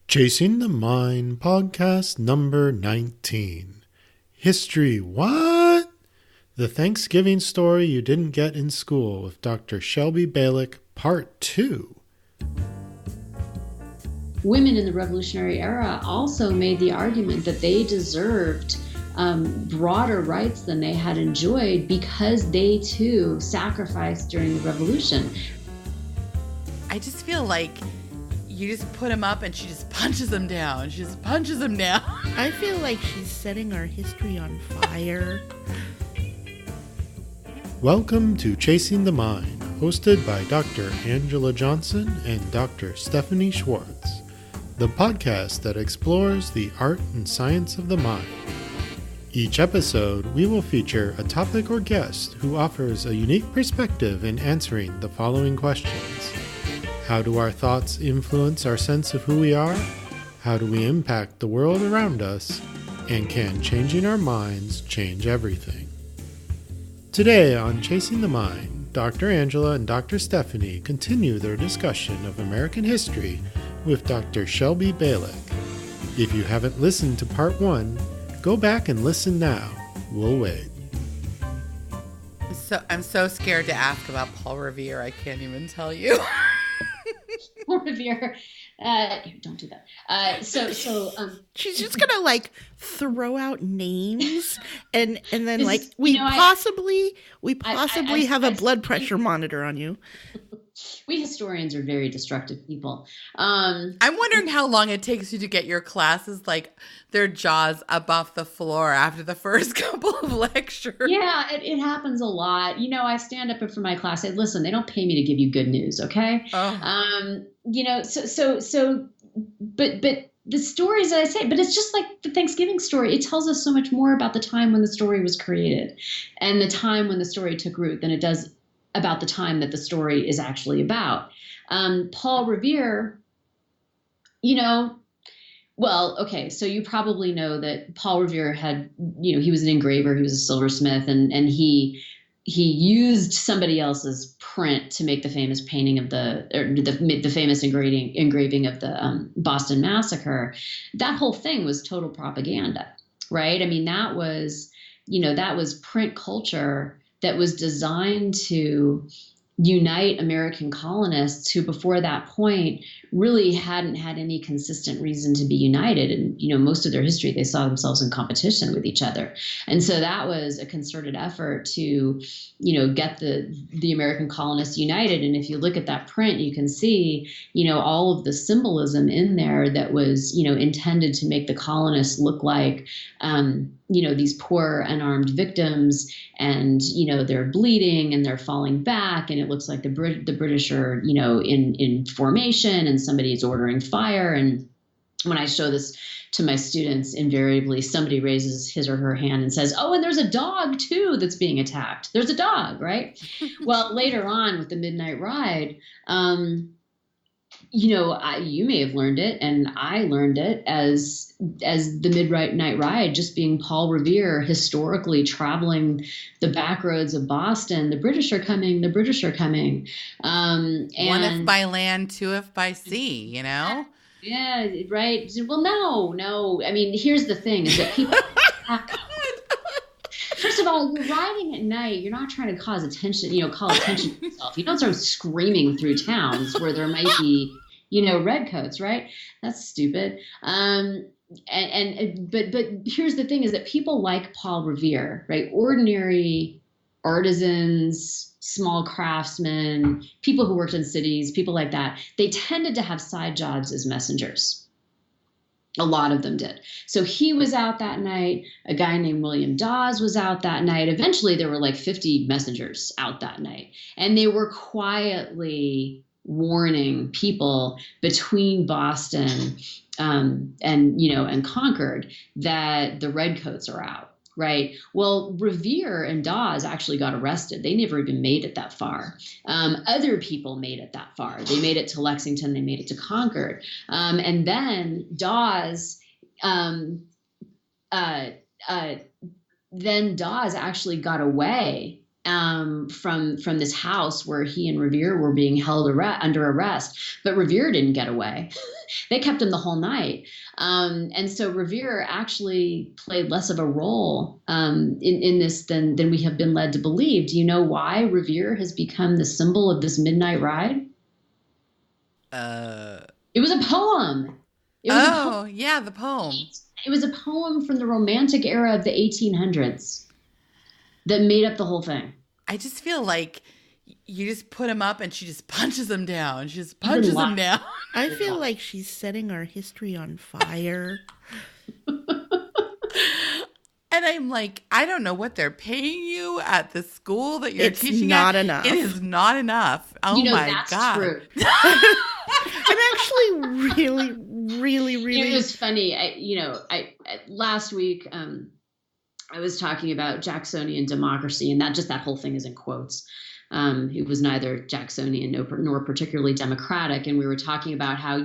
Chasing the Mind, podcast number 19. History what? The Thanksgiving story you didn't get in school with Dr. Shelby Balik, part 2. Women in the Revolutionary era also made the argument that they deserved broader rights than they had enjoyed because they too sacrificed during the Revolution. I just feel like you just put him up and she just punches him down. She just punches him down. I feel like she's setting our history on fire. Welcome to Chasing the Mind, hosted by Dr. Angela Johnson and Dr. Stephanie Schwartz, the podcast that explores the art and science of the mind. Each episode, we will feature a topic or guest who offers a unique perspective in answering the following questions. How do our thoughts influence our sense of who we are? How do we impact the world around us? And can changing our minds change everything? Today on Chasing the Mind, Dr. Angela and Dr. Stephanie continue their discussion of American history with Dr. Shelby Balik. If you haven't listened to part 1, go back and listen now. We'll wait. I'm so scared to ask about Paul Revere. I can't even tell you. Paul Revere, don't do that. She's just gonna throw out names and then we possibly have a blood pressure monitor on you. We historians are very destructive people. I'm wondering how long it takes you to get your classes, their jaws up off the floor after the first couple of lectures. Yeah, it happens a lot. I stand up for my class. I say, listen, they don't pay me to give you good news, okay? Oh. But the stories that I say, but it's just like the Thanksgiving story. It tells us so much more about the time when the story was created and the time when the story took root than it does about the time that the story is actually about. Paul Revere, so you probably know that Paul Revere had, he was an engraver, he was a silversmith, and he used somebody else's print to make the famous painting of the famous engraving of the Boston Massacre. That whole thing was total propaganda, right? I mean, that was print culture that was designed to unite American colonists who before that point really hadn't had any consistent reason to be united. And, most of their history, they saw themselves in competition with each other. And so that was a concerted effort to, get the American colonists united. And if you look at that print, you can see, all of the symbolism in there that was, intended to make the colonists look like, these poor unarmed victims, and, they're bleeding and they're falling back, and it looks like the British are, in formation, and somebody is ordering fire. And when I show this to my students, invariably somebody raises his or her hand and says, oh, and there's a dog too that's being attacked. There's a dog, right? Well, later on with the Midnight Ride, you may have learned it, and I learned it as the Midnight Ride just being Paul Revere historically traveling the back roads of Boston. The British are coming. The British are coming. And one if by land, two if by sea. Yeah, right. Well, no. I mean, here's the thing: is that people. First of all, you're riding at night. You're not trying to call attention to yourself. You don't start screaming through towns where there might be, redcoats, right? That's stupid. But here's the thing: is that people like Paul Revere, right? Ordinary artisans, small craftsmen, people who worked in cities, people like that. They tended to have side jobs as messengers. A lot of them did. So he was out that night. A guy named William Dawes was out that night. Eventually, there were 50 messengers out that night. And they were quietly warning people between Boston and Concord that the redcoats are out. Right. Well, Revere and Dawes actually got arrested. They never even made it that far. Other people made it that far. They made it to Lexington. They made it to Concord. And then Dawes actually got away from this house where he and Revere were being held under arrest, but Revere didn't get away. They kept him the whole night. And so Revere actually played less of a role in this than we have been led to believe. Do you know why Revere has become the symbol of this midnight ride? It was a poem. Yeah, the poem. It was a poem from the Romantic era of the 1800s that made up the whole thing. I just feel like you just put him up and she just punches him down. She just punches him down. I feel like she's setting our history on fire. And I'm like, I don't know what they're paying you at the school that you're teaching It's not at. enough. It is not enough. Oh my that's God. True. I'm actually really, really, really. It was funny. I last week I was talking about Jacksonian democracy, and that whole thing is in quotes. It was neither Jacksonian nor particularly democratic, and we were talking about how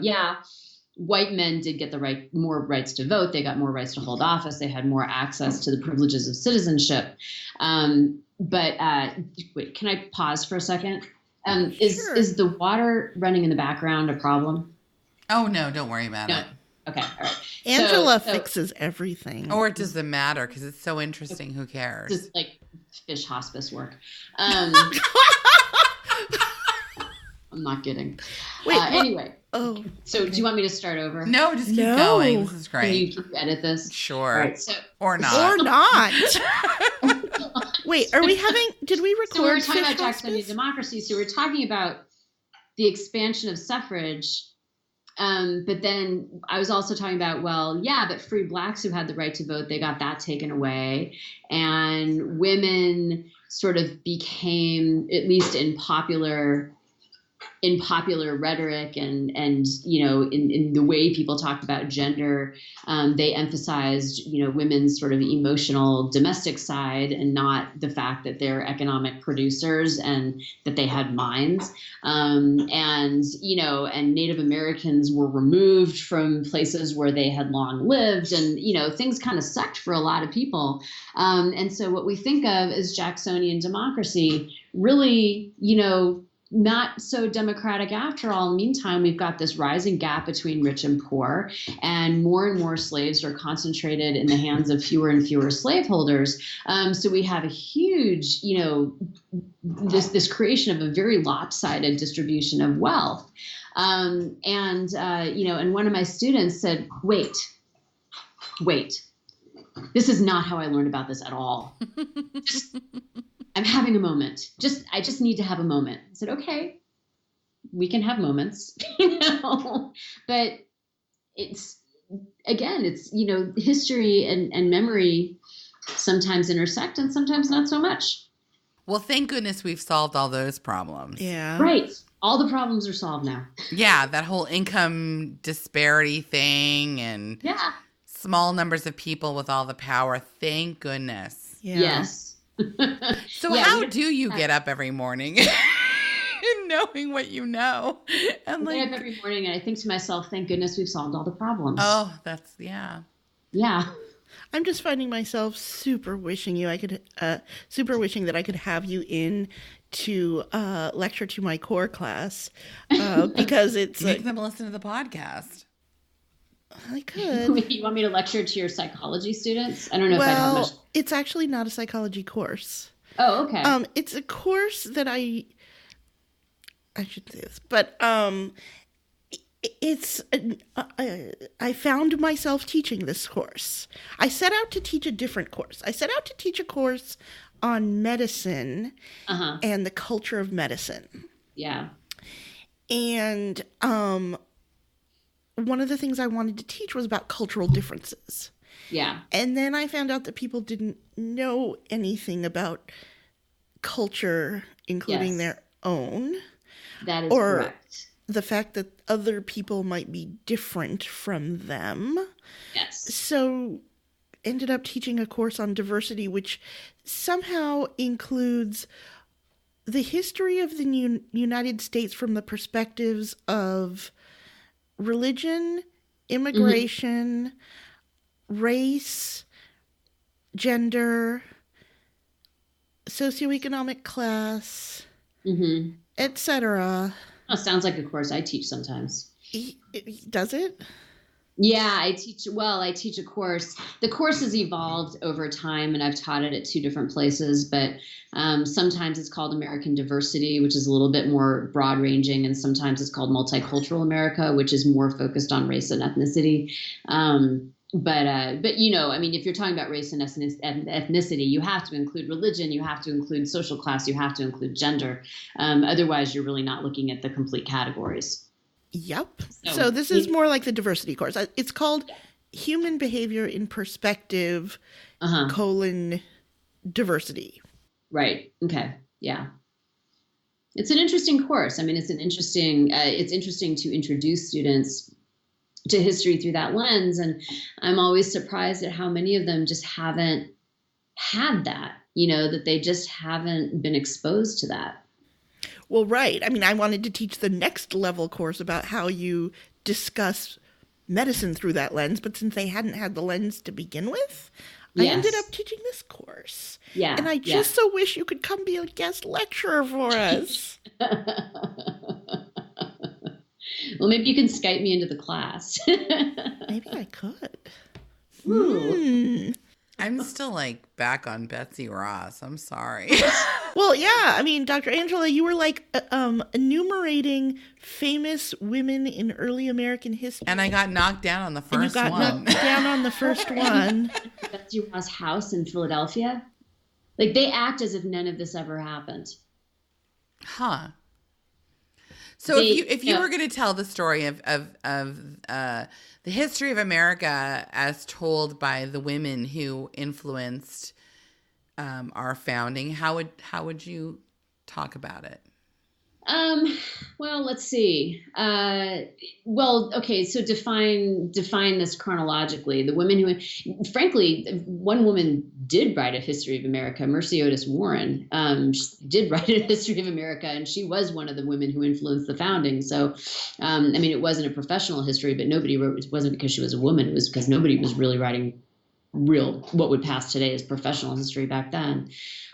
white men did get more rights to vote. They got more rights to hold office. They had more access to the privileges of citizenship. But wait, can I pause for a second? Sure. Is the water running in the background a problem? Oh, no, don't worry about it. Okay, all right. Angela fixes everything. Or it doesn't matter because it's so interesting. Who cares? Just like fish hospice work. I'm not kidding. Wait, anyway. Oh. So do you want me to start over? No, just keep going. This is Can great. you edit this? Sure. All right, or not. Or not. Wait, did we record? So we were talking about Fish Jacksonian Hospice? democracy. So we're talking about the expansion of suffrage. But then I was also talking about, but free blacks who had the right to vote, they got that taken away. And women sort of became, at least in popular rhetoric and in the way people talked about gender, they emphasized women's sort of emotional domestic side and not the fact that they're economic producers and that they had minds, and Native Americans were removed from places where they had long lived, and things kind of sucked for a lot of people, and so what we think of as Jacksonian democracy really not so democratic after all. Meantime, we've got this rising gap between rich and poor, and more slaves are concentrated in the hands of fewer and fewer slaveholders. So we have a huge, this creation of a very lopsided distribution of wealth. And one of my students said, wait, this is not how I learned about this at all. I'm having a moment. I just need to have a moment. I said, okay, we can have moments, but it's history and memory sometimes intersect and sometimes not so much. Well, thank goodness we've solved all those problems. Yeah. Right. All the problems are solved now. Yeah. That whole income disparity thing and small numbers of people with all the power. Thank goodness. Yeah. Yes. So how do you get up every morning knowing what you know? And I get up every morning and I think to myself, thank goodness we've solved all the problems. Oh, that's, yeah. Yeah. I'm just finding myself super wishing that I could have you in to lecture to my core class because it's Make them listen to the podcast. I could. You want me to lecture to your psychology students? I don't know if I have much. It's actually not a psychology course. Oh, okay. It's a course that I should say this, but I found myself teaching this course. I set out to teach a different course. I set out to teach a course on medicine and the culture of medicine. Yeah. And one of the things I wanted to teach was about cultural differences. Yeah. And then I found out that people didn't know anything about culture, including their own. That is correct. The fact that other people might be different from them. Yes. So ended up teaching a course on diversity, which somehow includes the history of the United States from the perspectives of religion, immigration, race, gender, socioeconomic class, Mm-hmm. etc. Oh, sounds like a course I teach sometimes. Does it? Yeah, I teach a course. The course has evolved over time, and I've taught it at two different places, but sometimes it's called American Diversity, which is a little bit more broad ranging, and sometimes it's called Multicultural America, which is more focused on race and ethnicity. But if you're talking about race and ethnicity, you have to include religion, you have to include social class, you have to include gender. Otherwise, you're really not looking at the complete categories. Yep. So this is more like the diversity course. It's called Human Behavior in Perspective, diversity. Right. Okay. Yeah. It's an interesting course. I mean, it's interesting to introduce students to history through that lens. And I'm always surprised at how many of them just haven't had that, that they just haven't been exposed to that. Well, right. I mean, I wanted to teach the next level course about how you discuss medicine through that lens, but since they hadn't had the lens to begin with, I ended up teaching this course. Yeah. And I just so wish you could come be a guest lecturer for us. Well, maybe you can Skype me into the class. Maybe I could. I'm still back on Betsy Ross. I'm sorry. Well, yeah. I mean, Dr. Angela, you were enumerating famous women in early American history. And I got knocked down on the first one. And you got knocked down on the first one. Betsy Ross house in Philadelphia. They act as if none of this ever happened. Huh. So if you were going to tell the story of the history of America as told by the women who influenced our founding, how would you talk about it? Well, let's see. Okay. So define this chronologically. The women who, frankly, one woman did write a history of America, Mercy Otis Warren. She did write a history of America, and she was one of the women who influenced the founding. So, it wasn't a professional history, but nobody wrote. It wasn't because she was a woman. It was because nobody was really writing what would pass today as professional history back then.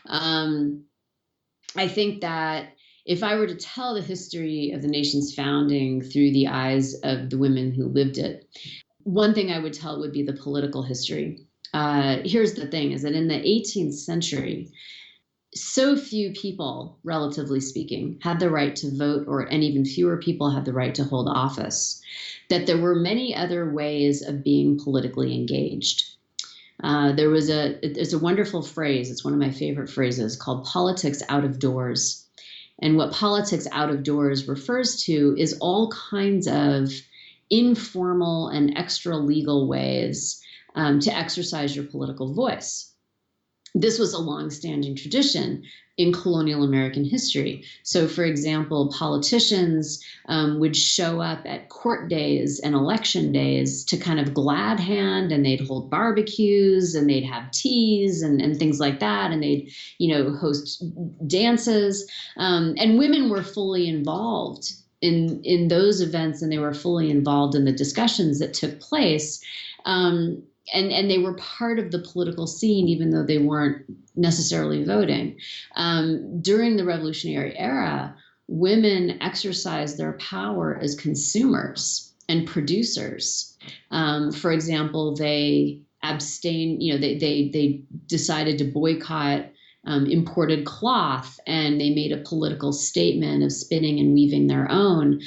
I think that if I were to tell the history of the nation's founding through the eyes of the women who lived it, one thing I would tell would be the political history. Here's the thing, is that in the 18th century, so few people, relatively speaking, had the right to vote, and even fewer people had the right to hold office, that there were many other ways of being politically engaged. There's a wonderful phrase, it's one of my favorite phrases, called politics out of doors. And what politics out of doors refers to is all kinds of informal and extra legal ways to exercise your political voice. This was a longstanding tradition in colonial American history. So, for example, politicians would show up at court days and election days to kind of glad hand, and they'd hold barbecues and they'd have teas and things like that. And they'd, host dances. And women were fully involved in those events, and they were fully involved in the discussions that took place. And they were part of the political scene, even though they weren't necessarily voting. During the Revolutionary era, women exercised their power as consumers and producers. For example, they abstained, they decided to boycott imported cloth, and they made a political statement of spinning and weaving their own,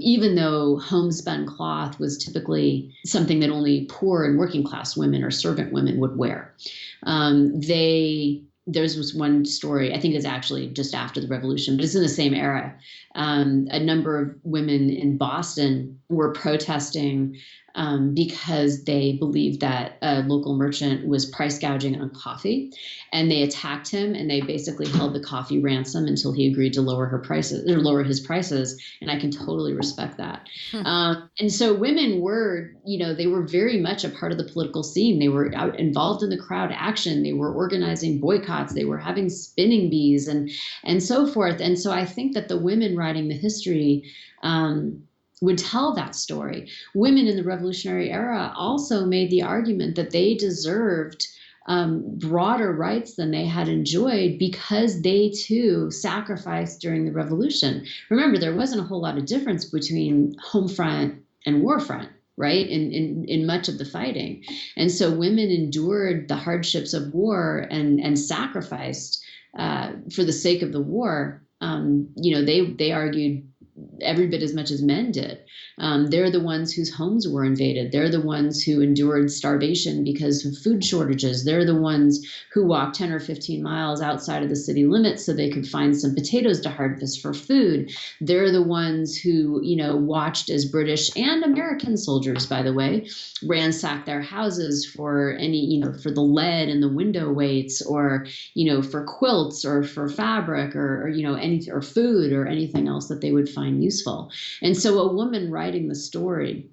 even though homespun cloth was typically something that only poor and working class women or servant women would wear. There's was one story, I think it's actually just after the Revolution, but it's in the same era. A number of women in Boston were protesting because they believed that a local merchant was price gouging on coffee, and they attacked him, and they basically held the coffee ransom until he agreed to lower his prices. And I can totally respect that. And so women were, they were very much a part of the political scene. They were involved in the crowd action. They were organizing boycotts. They were having spinning bees and so forth. And so I think that the women writing the history would tell that story. Women in the Revolutionary era also made the argument that they deserved broader rights than they had enjoyed because they too sacrificed during the revolution. Remember, there wasn't a whole lot of difference between home front and war front, right? In much of the fighting. And so women endured the hardships of war and sacrificed for the sake of the war. They argued every bit as much as men did. They're the ones whose homes were invaded. They're the ones who endured starvation because of food shortages. They're the ones who walked 10 or 15 miles outside of the city limits so they could find some potatoes to harvest for food. They're the ones who, watched as British and American soldiers, by the way, ransacked their houses for for the lead in the window weights, or, for quilts or for fabric or food or anything else that they would find useful. And so a woman writing the story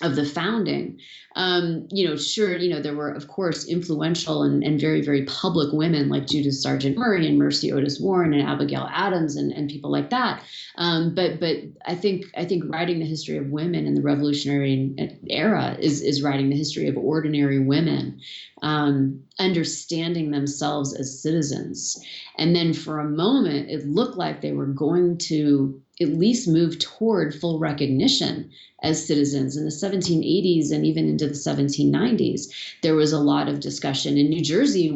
of the founding, there were, of course, influential and very, very public women like Judith Sargent Murray and Mercy Otis Warren and Abigail Adams and people like that. But I think writing the history of women in the Revolutionary era is writing the history of ordinary women, understanding themselves as citizens. And then for a moment, it looked like they were going to at least move toward full recognition as citizens. In the 1780s and even into the 1790s, there was a lot of discussion. In New Jersey,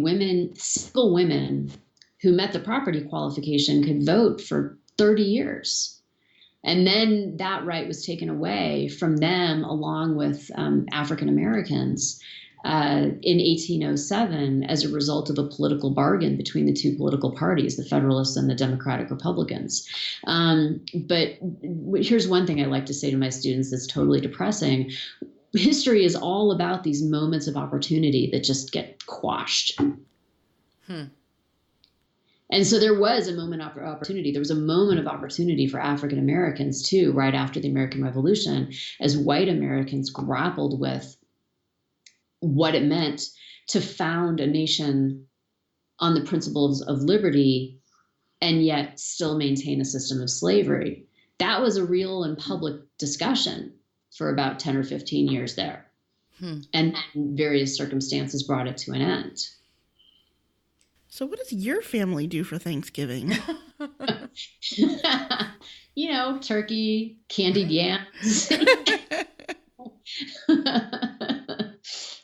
single women who met the property qualification could vote for 30 years. And then that right was taken away from them, along with African Americans, in 1807 as a result of a political bargain between the two political parties, the Federalists and the Democratic Republicans. But here's one thing I like to say to my students that's totally depressing. History is all about these moments of opportunity that just get quashed. And so there was a moment of opportunity. There was a moment of opportunity for African Americans, too, right after the American Revolution, as white Americans grappled with what it meant to found a nation on the principles of liberty and yet still maintain a system of slavery. That was a real and public discussion for about 10 or 15 years there. And various circumstances brought it to an end. So what does your family do for Thanksgiving? Turkey, candied yams.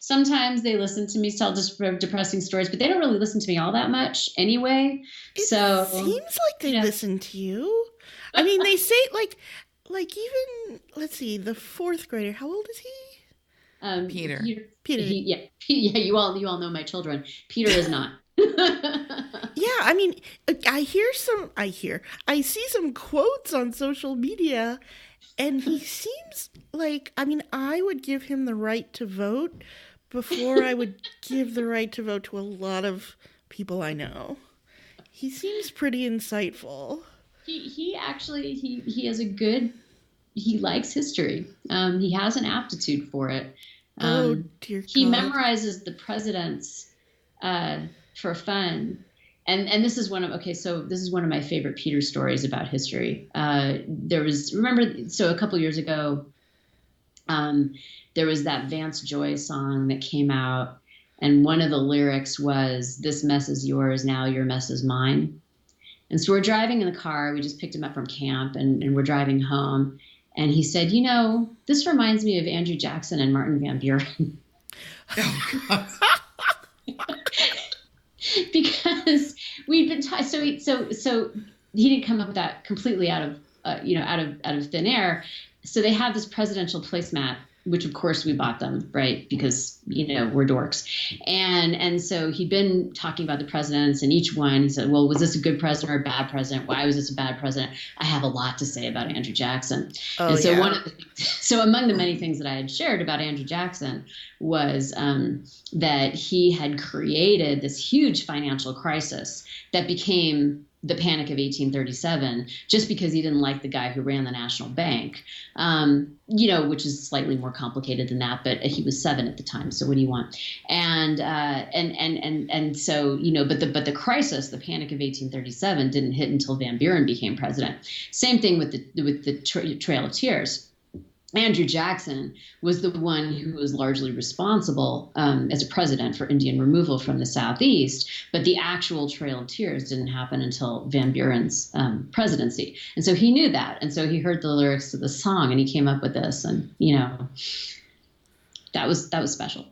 Sometimes they listen to me tell depressing stories, but they don't really listen to me all that much anyway. It seems like they listen to you. I mean, they say like even, let's see, the fourth grader. How old is he? Peter. Yeah. You all know my children. Peter is not. Yeah, I mean, I see some quotes on social media, and he seems like, I mean, I would give him the right to vote before I would give the right to vote to a lot of people I know. He seems pretty insightful. He actually he likes history. He has an aptitude for it. Oh, dear God. He memorizes the presidents for fun. And this is one of my favorite Peter stories about history. A couple years ago, there was that Vance Joy song that came out, and one of the lyrics was, "This mess is yours, now your mess is mine." And so we're driving in the car. We just picked him up from camp, and we're driving home. And he said, this reminds me of Andrew Jackson and Martin Van Buren. Oh, God. Because we'd been so he didn't come up with that completely out of thin air. So they have this presidential placemat, which of course we bought them, right? Because, we're dorks. And so he'd been talking about the presidents, and each one, he said, well, was this a good president or a bad president? Why was this a bad president? I have a lot to say about Andrew Jackson. Oh, and so yeah. So among the many things that I had shared about Andrew Jackson was that he had created this huge financial crisis that became the Panic of 1837, just because he didn't like the guy who ran the National Bank, which is slightly more complicated than that. But he was 7 at the time, so what do you want? And so but the crisis, the Panic of 1837, didn't hit until Van Buren became president. Same thing with the Trail of Tears. Andrew Jackson was the one who was largely responsible as a president for Indian removal from the Southeast, but the actual Trail of Tears didn't happen until Van Buren's presidency. And so he knew that. And so he heard the lyrics to the song and he came up with this. And, that was special.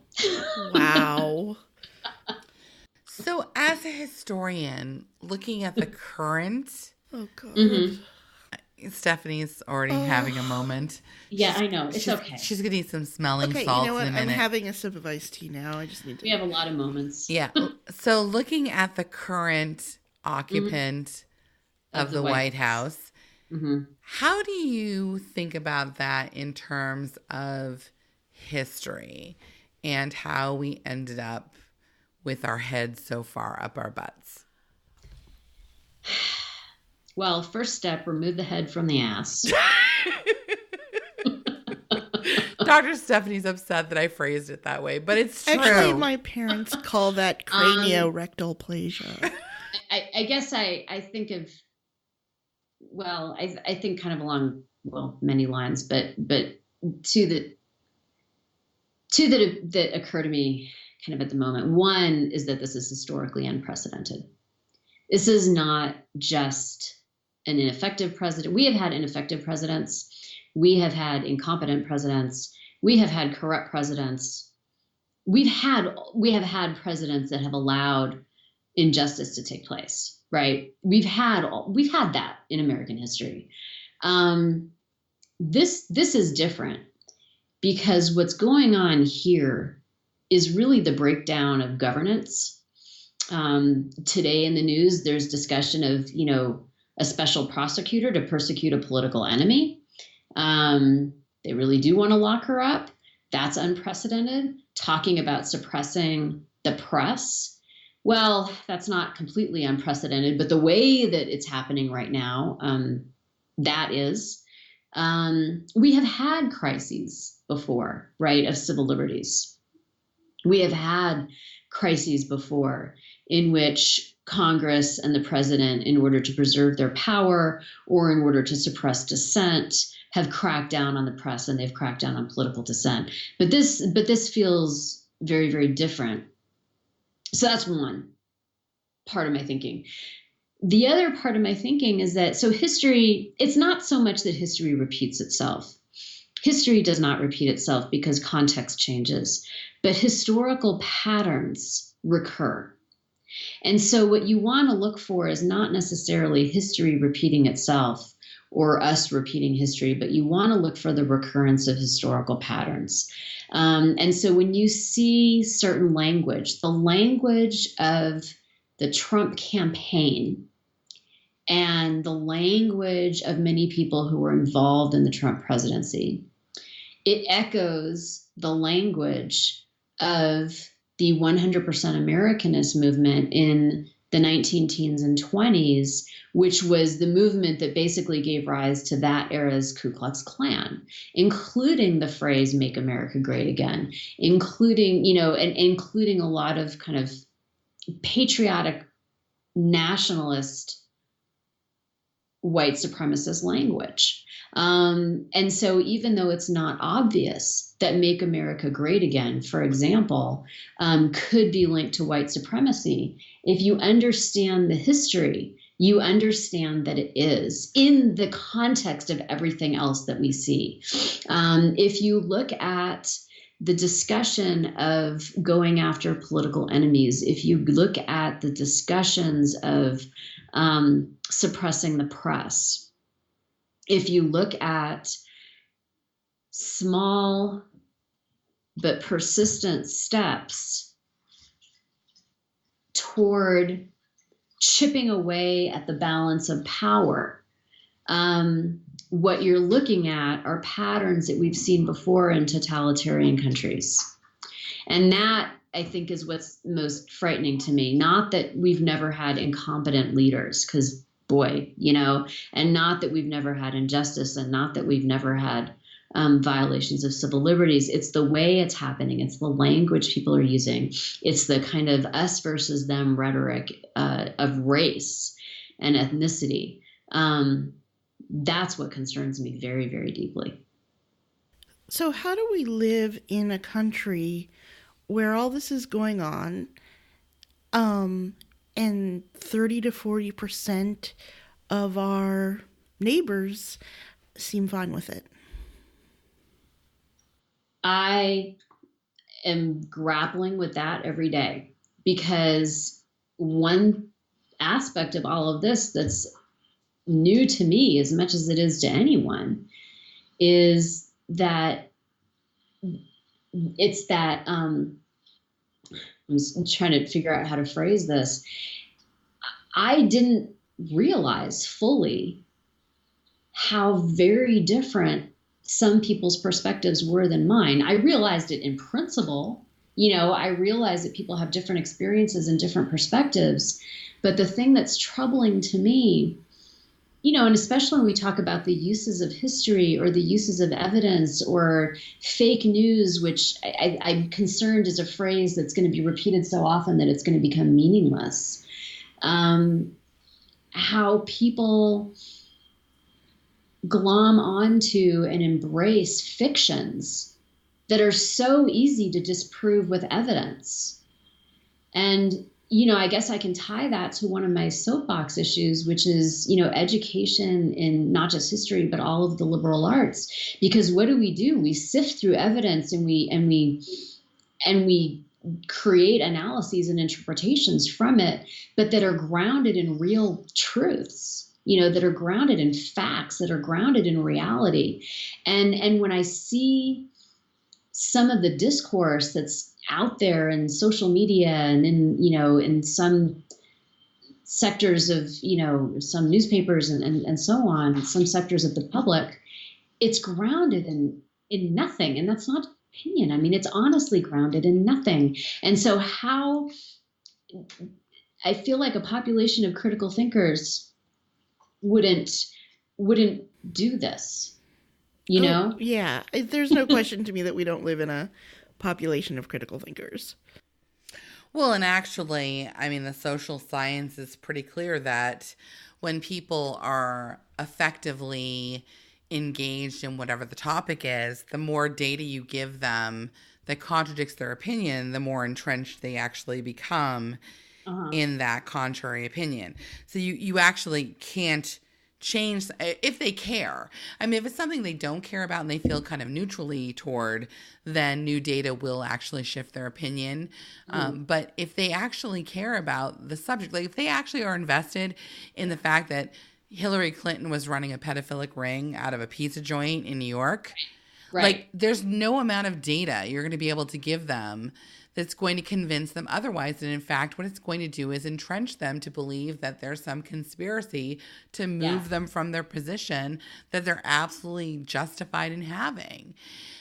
Wow. So as a historian, looking at the current... Oh, God. Mm-hmm. Stephanie's already having a moment. Yeah, I know. It's okay. She's going to need some smelling Okay, salts you know what? in a minute. I'm having a sip of iced tea now. I just need to... We have a lot of moments. Yeah. So looking at the current occupant of the White House, how do you think about that in terms of history and how we ended up with our heads so far up our butts? Well, first step, remove the head from the ass. Dr. Stephanie's upset that I phrased it that way, but it's true. Actually, my parents call that craniorectal plasia. I guess I think of, well, I think kind of along, many lines, but two that occur to me kind of at the moment. One is that this is historically unprecedented. This is not just an ineffective president. We have had ineffective presidents. We have had incompetent presidents. We have had corrupt presidents. We have had presidents that have allowed injustice to take place, right? We've had that in American history. This is different because what's going on here is really the breakdown of governance. Today in the news, there's discussion of, a special prosecutor to persecute a political enemy. They really do want to lock her up. That's unprecedented. Talking about suppressing the press. Well, that's not completely unprecedented, but the way that it's happening right now, that is. We have had crises before, right, of civil liberties. We have had crises before in which Congress and the president, in order to preserve their power or in order to suppress dissent, have cracked down on the press and they've cracked down on political dissent. But this feels very, very different. So that's one part of my thinking. The other part of my thinking is that, so history, it's not so much that history repeats itself. History does not repeat itself because context changes, but historical patterns recur. And so what you want to look for is not necessarily history repeating itself or us repeating history, but you want to look for the recurrence of historical patterns. And so when you see certain language, the language of the Trump campaign and the language of many people who were involved in the Trump presidency, it echoes the language of the 100% Americanist movement in the 19-teens and 20s, which was the movement that basically gave rise to that era's Ku Klux Klan, including the phrase "Make America Great Again," including, and including a lot of kind of patriotic nationalist white supremacist language. And so even though it's not obvious that "Make America Great Again," for example, could be linked to white supremacy, if you understand the history, you understand that it is in the context of everything else that we see. If you look at the discussion of going after political enemies, if you look at the discussions of suppressing the press, if you look at small but persistent steps toward chipping away at the balance of power, what you're looking at are patterns that we've seen before in totalitarian countries. And that, I think, is what's most frightening to me. Not that we've never had incompetent leaders, because boy, and not that we've never had injustice, and not that we've never had violations of civil liberties. It's the way it's happening. It's the language people are using. It's the kind of us versus them rhetoric of race and ethnicity. That's what concerns me very, very deeply. So how do we live in a country where all this is going on, and 30 to 40% of our neighbors seem fine with it? I am grappling with that every day, because one aspect of all of this that's new to me, as much as it is to anyone, is that it's that I'm trying to figure out how to phrase this. I didn't realize fully how very different some people's perspectives were than mine. I realized it in principle. I realized that people have different experiences and different perspectives. But the thing that's troubling to me, and especially when we talk about the uses of history or the uses of evidence or fake news, which I'm concerned is a phrase that's going to be repeated so often that it's going to become meaningless. How people glom onto and embrace fictions that are so easy to disprove with evidence. And, I guess I can tie that to one of my soapbox issues, which is, education in not just history, but all of the liberal arts. Because what do? We sift through evidence and we create analyses and interpretations from it, but that are grounded in real truths. That are grounded in facts, that are grounded in reality. And when I see some of the discourse that's out there in social media and in some sectors of, some newspapers and so on, some sectors of the public, it's grounded in nothing. And that's not opinion. I mean, it's honestly grounded in nothing. And so how I feel like a population of critical thinkers wouldn't do this, Yeah, there's no question to me that we don't live in a population of critical thinkers. Well, and actually, the social science is pretty clear that when people are effectively engaged in whatever the topic is, the more data you give them that contradicts their opinion, the more entrenched they actually become in that contrary opinion. So you actually can't change if they care. If it's something they don't care about and they feel kind of neutrally toward, then new data will actually shift their opinion. But if they actually care about the subject, like if they actually are invested in the fact that Hillary Clinton was running a pedophilic ring out of a pizza joint in New York, like there's no amount of data you're going to be able to give them that's going to convince them otherwise. And in fact, what it's going to do is entrench them to believe that there's some conspiracy to move them from their position that they're absolutely justified in having.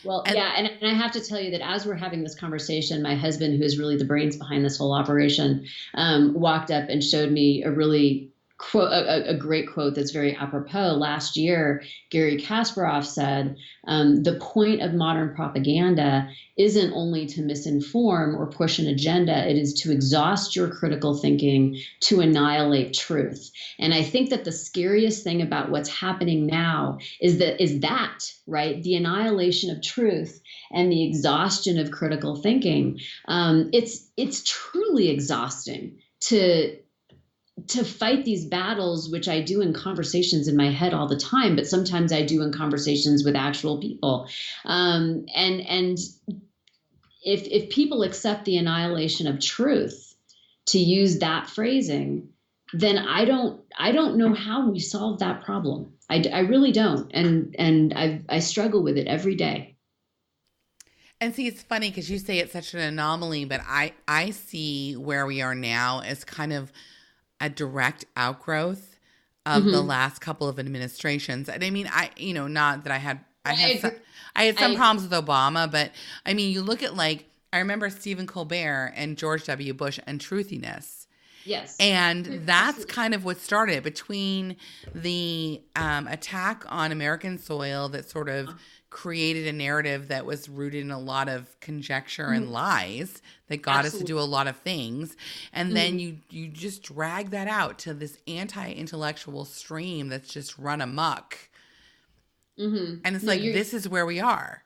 Well, and I have to tell you that as we're having this conversation, my husband, who is really the brains behind this whole operation, walked up and showed me a really a great quote that's very apropos. Last year, Gary Kasparov said, the point of modern propaganda isn't only to misinform or push an agenda, it is to exhaust your critical thinking, to annihilate truth. And I think that the scariest thing about what's happening now is that, right? The annihilation of truth and the exhaustion of critical thinking. It's truly exhausting to fight these battles, which I do in conversations in my head all the time, but sometimes I do in conversations with actual people. And if people accept the annihilation of truth, to use that phrasing, then I don't know how we solve that problem. I really don't. And I struggle with it every day. And see, it's funny because you say it's such an anomaly, but I see where we are now as kind of a direct outgrowth of the last couple of administrations. And not that I had some problems with Obama, but you look at I remember Stephen Colbert and George W. Bush and truthiness. Yes. And that's kind of what started between the attack on American soil that sort of created a narrative that was rooted in a lot of conjecture and lies that got us to do a lot of things. And then you just drag that out to this anti-intellectual stream that's just run amok. And it's this is where we are.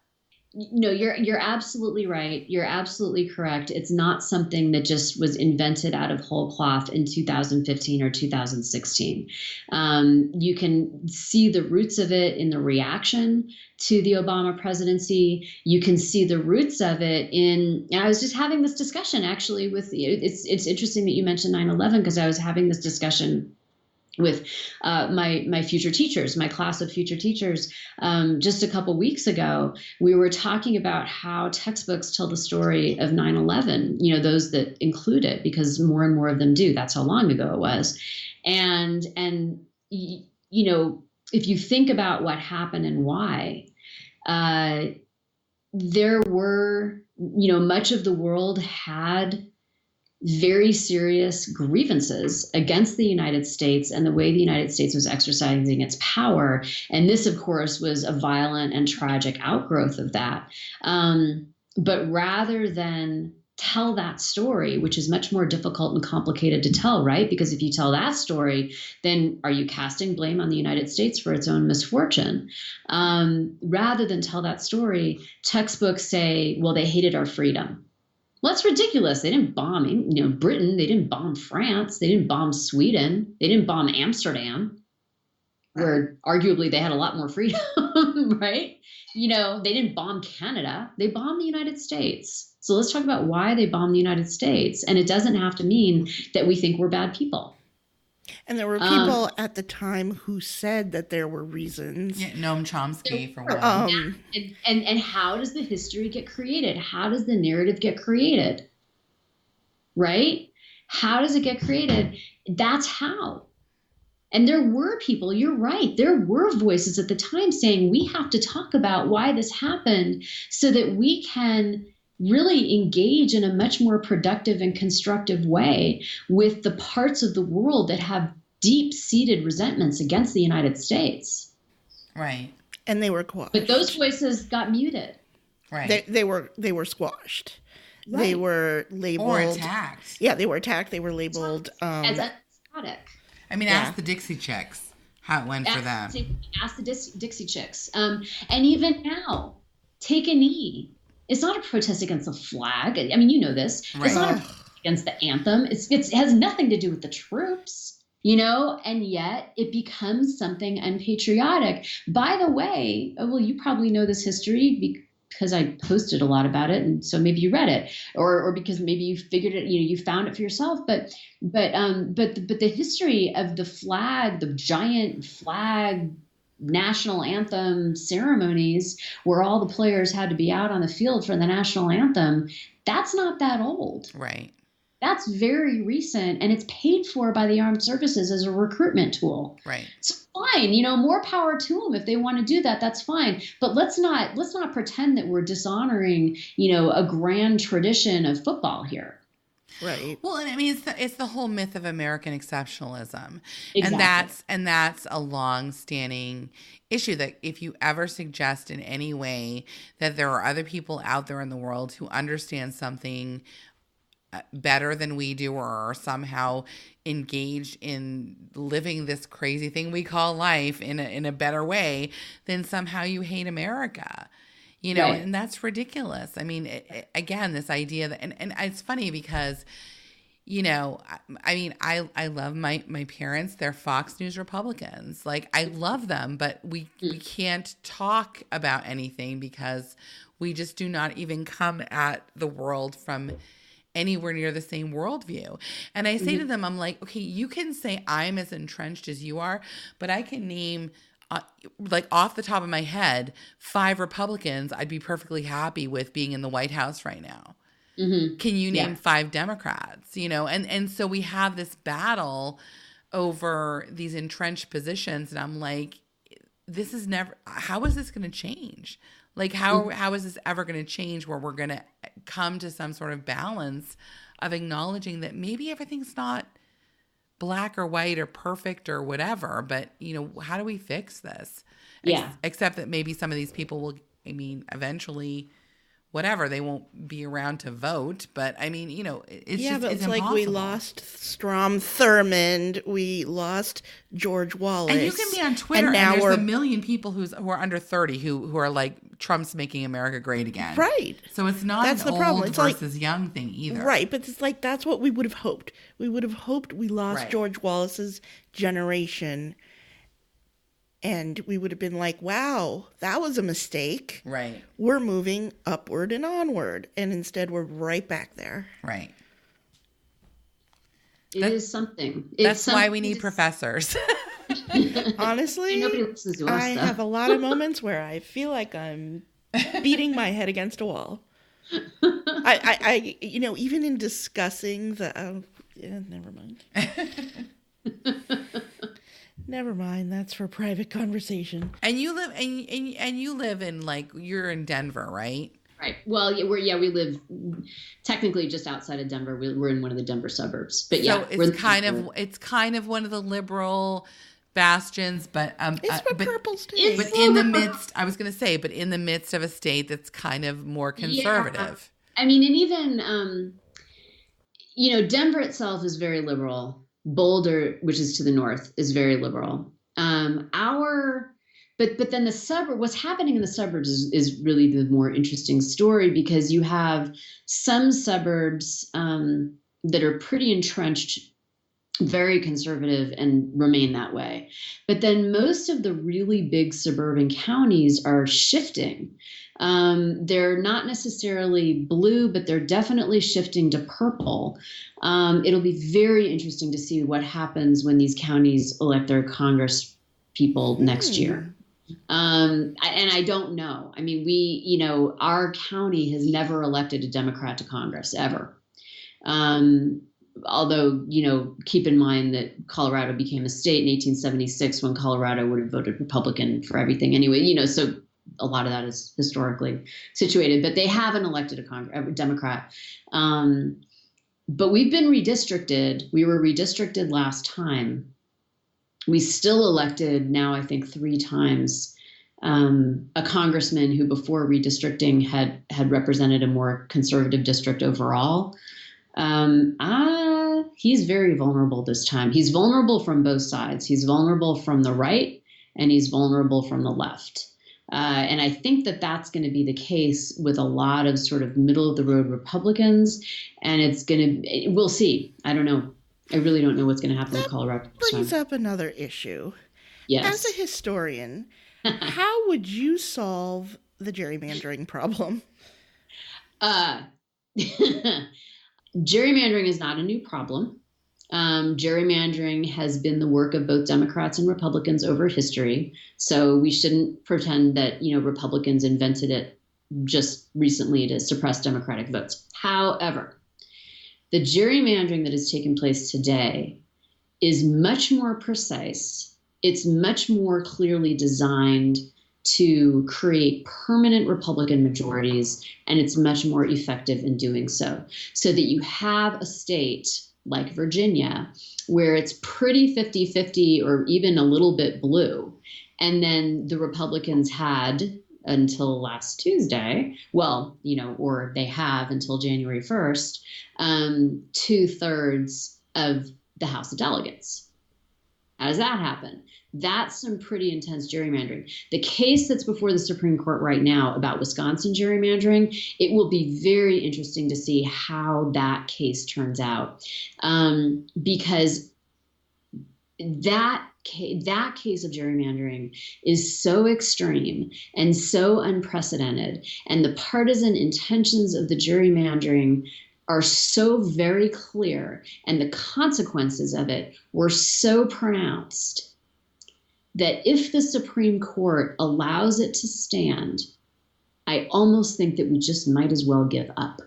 No, you're absolutely right. You're absolutely correct. It's not something that just was invented out of whole cloth in 2015 or 2016. You can see the roots of it in the reaction to the Obama presidency. You can see the roots of it in. I was just having this discussion actually with. It's interesting that you mentioned 9/11 because I was having this discussion with my future teachers, my class of future teachers. Just a couple weeks ago, we were talking about how textbooks tell the story of 9/11, those that include it, because more and more of them do. That's how long ago it was. And if you think about what happened and why, there were, much of the world had very serious grievances against the United States and the way the United States was exercising its power. And this, of course, was a violent and tragic outgrowth of that. But rather than tell that story, which is much more difficult and complicated to tell, right? Because if you tell that story, then are you casting blame on the United States for its own misfortune? Rather than tell that story, textbooks say, well, they hated our freedom. Well, that's ridiculous. They didn't bomb, Britain. They didn't bomb France. They didn't bomb Sweden. They didn't bomb Amsterdam, where arguably they had a lot more freedom, right? They didn't bomb Canada. They bombed the United States. So let's talk about why they bombed the United States. And it doesn't have to mean that we think we're bad people. And there were people at the time who said that there were reasons. Yeah, Noam Chomsky, for one. And how does the history get created? How does the narrative get created? Right? How does it get created? That's how. And there were people, you're right, there were voices at the time saying we have to talk about why this happened so that we can really engage in a much more productive and constructive way with the parts of the world that have deep-seated resentments against the United States. Right. And they were quashed. But those voices got muted. Right. They were squashed. Right. They were labeled. Or attacked. Yeah, they were attacked. They were labeled. As exotic. I mean, ask the Dixie Chicks how it went for them. Ask the Dixie Chicks. And even now, take a knee. It's not a protest against the flag. I mean, you know this. Right. It's not a protest against the anthem. It has nothing to do with the troops, and yet it becomes something unpatriotic. By the way, well, you probably know this history because I posted a lot about it, and so maybe you read it, or because maybe you figured it, you found it for yourself. But the history of the flag, the giant flag national anthem ceremonies where all the players had to be out on the field for the national anthem, that's not that old. Right. That's very recent, and it's paid for by the armed services as a recruitment tool. Right. It's fine, more power to them if they want to do that. That's fine. But let's not pretend that we're dishonoring, a grand tradition of football here. Right. Well, and I mean, it's the whole myth of American exceptionalism, Exactly. and that's a long-standing issue. That if you ever suggest in any way that there are other people out there in the world who understand something better than we do, or are somehow engaged in living this crazy thing we call life in a better way, then somehow you hate America. Right. And that's ridiculous. I mean, again, this idea that, and it's funny because, I mean, I love my parents. They're Fox News Republicans. Like, I love them, but we can't talk about anything because we just do not even come at the world from anywhere near the same worldview. And I say to them, I'm like, okay, you can say I'm as entrenched as you are, but I can name like off the top of my head, 5 Republicans I'd be perfectly happy with being in the White House right now. Mm-hmm. Can you name 5 Democrats? And so we have this battle over these entrenched positions. And I'm like, how is this going to change? Like, how is this ever going to change where we're going to come to some sort of balance of acknowledging that maybe everything's not black or white or perfect or whatever, but how do we fix this? Yeah. Except that maybe some of these people will, eventually whatever, they won't be around to vote. But I mean, it's just, but it's like impossible. we lost Strom Thurmond, we lost George Wallace, and you can be on Twitter, and now there's a million people who are under 30 who are like, Trump's making America great again. Right. So it's not that's an the old problem. It's versus young thing either. Right, but it's like that's what we would have hoped. We would have hoped we lost George Wallace's generation. And we would have been like, wow, that was a mistake. Right. We're moving upward and onward. And instead, we're right back there. Right. It is something. That's why we need professors. Honestly, nobody listens to us, I have a lot of moments where I feel like I'm beating my head against a wall. I even in discussing the... never mind. Never mind. That's for private conversation. And you live and you live in, like, you're in Denver, right? Right. Well, we live technically just outside of Denver. We're in one of the Denver suburbs. But so it's kind of one of the liberal bastions, but it's a purple state. But in the midst, I was going to say, but in the midst of a state that's kind of more conservative. Yeah. I mean, and even Denver itself is very liberal. Boulder, which is to the north, is very liberal. But then the suburb, what's happening in the suburbs is really the more interesting story, because you have some suburbs that are pretty entrenched, very conservative, and remain that way. But then most of the really big suburban counties are shifting. They're not necessarily blue, but they're definitely shifting to purple. It'll be very interesting to see what happens when these counties elect their Congress people next year. And I don't know. I mean, our county has never elected a Democrat to Congress ever. Although, keep in mind that Colorado became a state in 1876 when Colorado would have voted Republican for everything anyway, so a lot of that is historically situated, but they haven't elected a Democrat. But we've been redistricted. We were redistricted last time. We still elected now, I think, 3 times a congressman who before redistricting had represented a more conservative district overall. He's very vulnerable this time. He's vulnerable from both sides. He's vulnerable from the right and he's vulnerable from the left. And I think that that's going to be the case with a lot of sort of middle of the road Republicans. And we'll see. I don't know. I really don't know what's going to happen with Colorado. That brings up another issue. Yes. As a historian, how would you solve the gerrymandering problem? Gerrymandering is not a new problem. Gerrymandering has been the work of both Democrats and Republicans over history. So we shouldn't pretend that, Republicans invented it just recently to suppress Democratic votes. However, the gerrymandering that has taken place today is much more precise. It's much more clearly designed to create permanent Republican majorities, and it's much more effective in doing so. So that you have a state like Virginia, where it's pretty 50-50 or even a little bit blue. And then the Republicans had until last Tuesday, or they have until January 1st, 2/3 of the House of Delegates. How does that happen? That's some pretty intense gerrymandering. The case that's before the Supreme Court right now about Wisconsin gerrymandering, it will be very interesting to see how that case turns out. Because that case of gerrymandering is so extreme and so unprecedented, and the partisan intentions of the gerrymandering are so very clear, and the consequences of it were so pronounced, that if the Supreme Court allows it to stand, I almost think that we just might as well give up.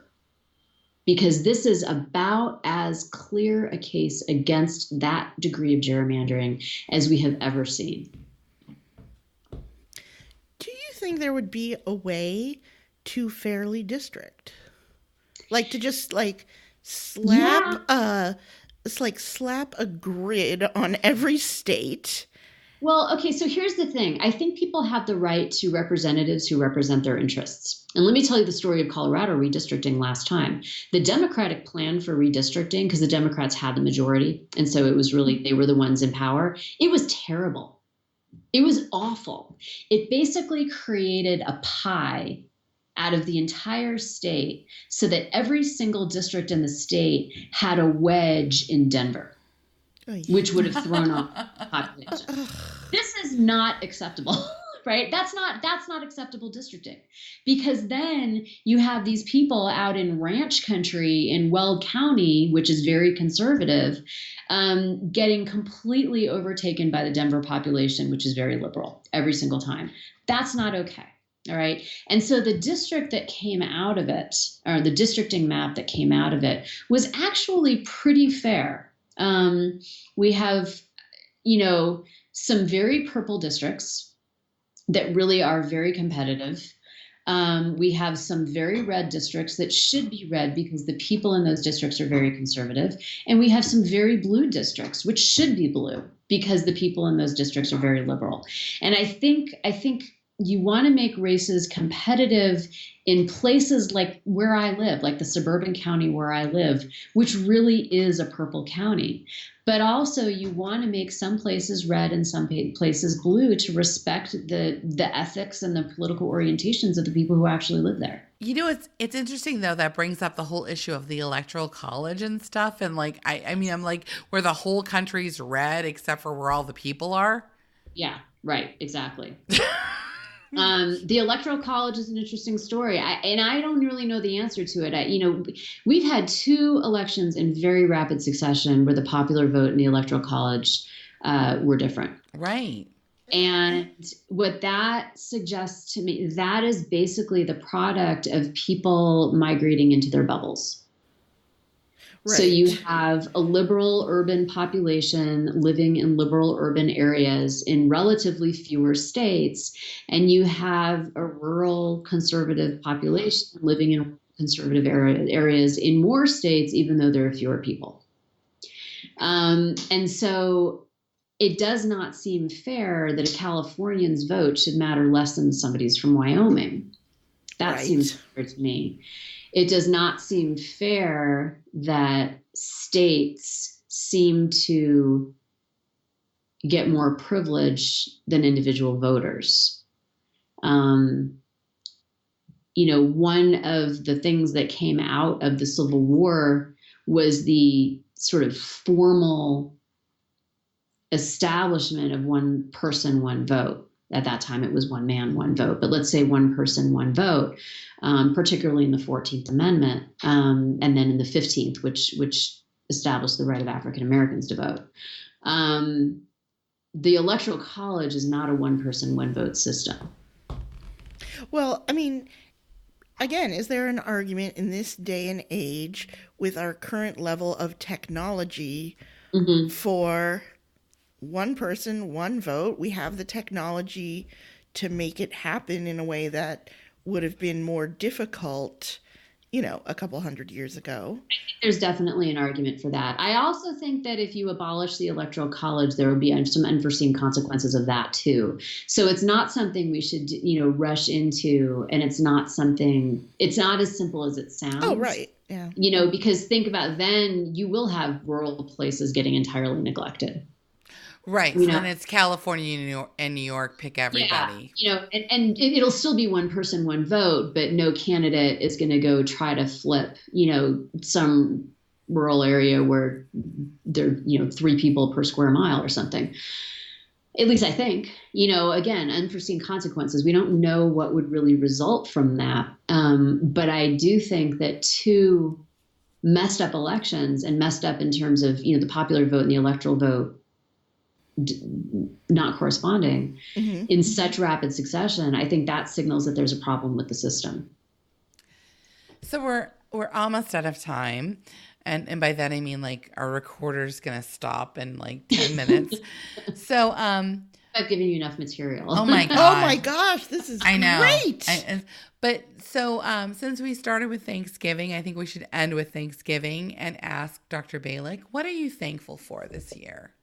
Because this is about as clear a case against that degree of gerrymandering as we have ever seen. Do you think there would be a way to fairly district? Like to just slap a grid on every state Well, okay, so here's the thing. I think people have the right to representatives who represent their interests. And let me tell you the story of Colorado redistricting last time. The Democratic plan for redistricting, because the Democrats had the majority, and so it was really, they were the ones in power. It was terrible. It was awful. It basically created a pie out of the entire state so that every single district in the state had a wedge in Denver, which would have thrown off the population. This is not acceptable, right? That's not acceptable districting, because then you have these people out in ranch country in Weld County, which is very conservative, getting completely overtaken by the Denver population, which is very liberal every single time. That's not okay. All right. And so the district that came out of it, or the districting map that came out of it, was actually pretty fair. We have, some very purple districts that really are very competitive. We have some very red districts that should be red because the people in those districts are very conservative. And we have some very blue districts, which should be blue because the people in those districts are very liberal. And I think you want to make races competitive in places like where I live, like the suburban county where I live, which really is a purple county. But also you want to make some places red and some places blue to respect the ethics and the political orientations of the people who actually live there. It's interesting, though, that brings up the whole issue of the electoral college and stuff. And like, I'm like, where the whole country's red except for where all the people are. Yeah, right. Exactly. The Electoral College is an interesting story. I don't really know the answer to it. We've had 2 elections in very rapid succession where the popular vote and the Electoral College were different. Right. And what that suggests to me, that is basically the product of people migrating into their bubbles. Right. So you have a liberal urban population living in liberal urban areas in relatively fewer states, and you have a rural conservative population living in conservative areas in more states, even though there are fewer people. And so it does not seem fair that a Californian's vote should matter less than somebody's from Wyoming. That seems fair to me. It does not seem fair that states seem to get more privilege than individual voters. One of the things that came out of the Civil War was the sort of formal establishment of one person, one vote. At that time, it was one man, one vote. But let's say one person, one vote, particularly in the 14th Amendment, and then in the 15th, which established the right of African Americans to vote. The Electoral College is not a one person, one vote system. Well, I mean, again, is there an argument in this day and age with our current level of technology for one person, one vote? We have the technology to make it happen in a way that would have been more difficult, a couple hundred years ago. I think there's definitely an argument for that. I also think that if you abolish the Electoral College, there would be some unforeseen consequences of that too. So it's not something we should, rush into, and it's not as simple as it sounds. Oh, right. Yeah. Because think about then you will have rural places getting entirely neglected. Right. So then it's California and New York pick everybody. Yeah, and it'll still be one person, one vote, but no candidate is going to go try to flip, some rural area where there are, 3 people per square mile or something. At least I think, again, unforeseen consequences. We don't know what would really result from that. But I do think that 2 messed up elections and messed up in terms of, the popular vote and the electoral vote not corresponding in such rapid succession, I think that signals that there's a problem with the system. So we're almost out of time. And by that, I mean, like, our recorder's going to stop in like 10 minutes. So, I've given you enough material. Oh my God. Oh my gosh. This is great. But so, since we started with Thanksgiving, I think we should end with Thanksgiving and ask Dr. Balik, what are you thankful for this year?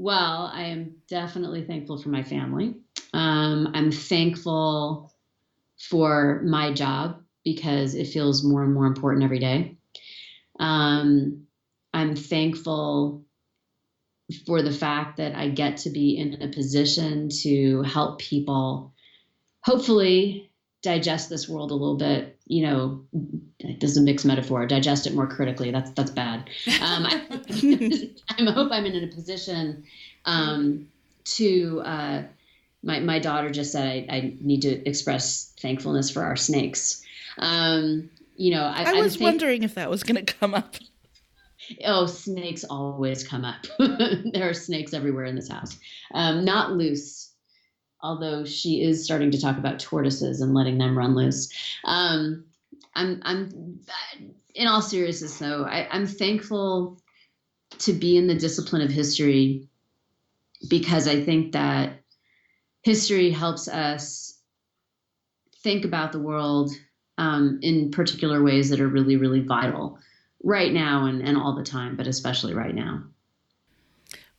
Well, I am definitely thankful for my family. I'm thankful for my job because it feels more and more important every day. I'm thankful for the fact that I get to be in a position to help people hopefully digest this world a little bit, this is a mixed metaphor, digest it more critically. That's bad. I hope I'm in a position to, my daughter just said, I need to express thankfulness for our snakes. I was wondering if that was going to come up. Oh, snakes always come up. There are snakes everywhere in this house. Not loose. Although she is starting to talk about tortoises and letting them run loose. I'm in all seriousness though, I'm thankful to be in the discipline of history because I think that history helps us think about the world in particular ways that are really, really vital right now and all the time, but especially right now.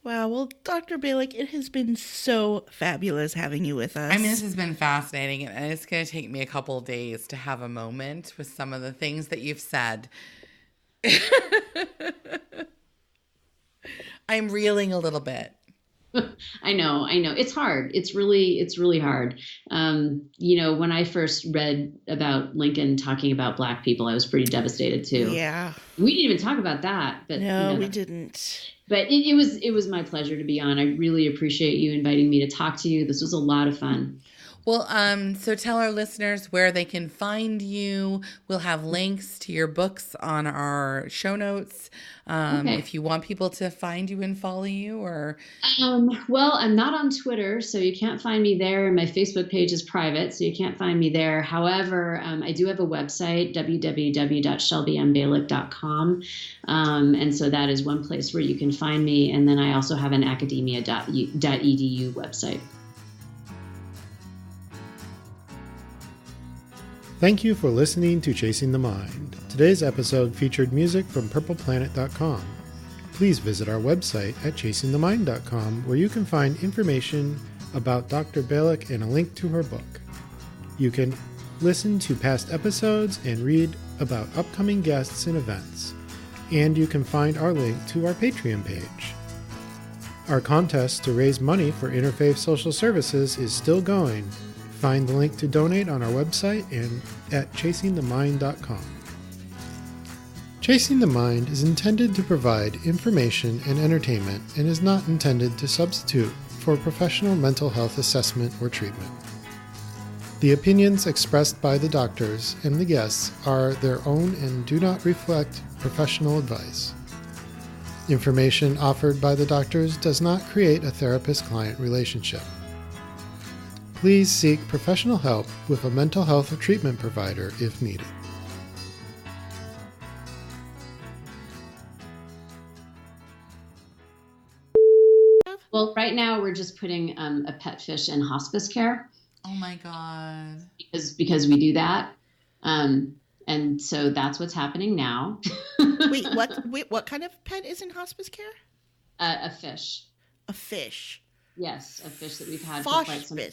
Wow. Well, Dr. Balik, it has been so fabulous having you with us. I mean, this has been fascinating, and it's going to take me a couple of days to have a moment with some of the things that you've said. I'm reeling a little bit. I know. It's hard. It's really hard. When I first read about Lincoln talking about Black people, I was pretty devastated too. Yeah. We didn't even talk about that. But no, we didn't. But it was my pleasure to be on. I really appreciate you inviting me to talk to you. This was a lot of fun. Well, so tell our listeners where they can find you. We'll have links to your books on our show notes. Okay. If you want people to find you and follow you, or well, I'm not on Twitter, so you can't find me there. And my Facebook page is private, so you can't find me there. However, I do have a website, www.shelbymBalik.com. And so that is one place where you can find me. And then I also have an academia.edu website. Thank you for listening to Chasing the Mind. Today's episode featured music from purpleplanet.com. Please visit our website at chasingthemind.com where you can find information about Dr. Balik and a link to her book. You can listen to past episodes and read about upcoming guests and events. And you can find our link to our Patreon page. Our contest to raise money for Interfaith Social Services is still going. Find the link to donate on our website and at chasingthemind.com. Chasing the Mind is intended to provide information and entertainment and is not intended to substitute for professional mental health assessment or treatment. The opinions expressed by the doctors and the guests are their own and do not reflect professional advice. Information offered by the doctors does not create a therapist-client relationship. Please seek professional help with a mental health treatment provider if needed. Well, right now we're just putting a pet fish in hospice care. Oh my God. Because we do that. And so that's what's happening now. Wait, what kind of pet is in hospice care? A fish. A fish. Yes, a fish that we've had for quite some time.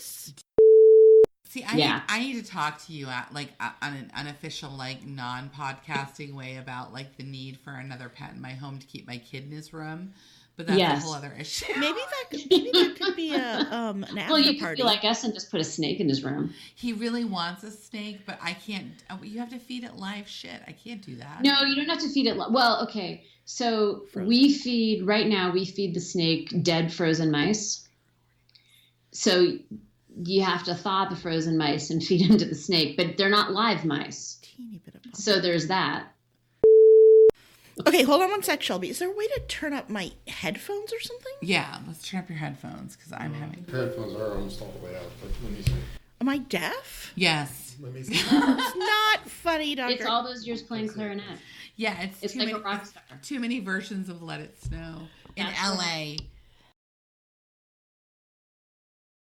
See, I need to talk to you on an unofficial, non-podcasting way about the need for another pet in my home to keep my kid in his room. But that's a whole other issue. Maybe that could be an after party. Well, you could be like us and just put a snake in his room. He really wants a snake, but I can't. You have to feed it live shit. I can't do that. No, you don't have to feed it. Well, okay. So frozen. We feed the snake dead frozen mice. So you have to thaw the frozen mice and feed them to the snake, but they're not live mice. Teeny bit of pop. So there's that. Okay, hold on one sec, Shelby. Is there a way to turn up my headphones or something? Yeah, let's turn up your headphones because I'm having. Headphones are almost all the way out, but let me see. Am I deaf? Yes. Let me see. It's not funny, Doctor. It's all those years playing clarinet. Yeah, it's like a rock star. Too many versions of Let It Snow in That's LA.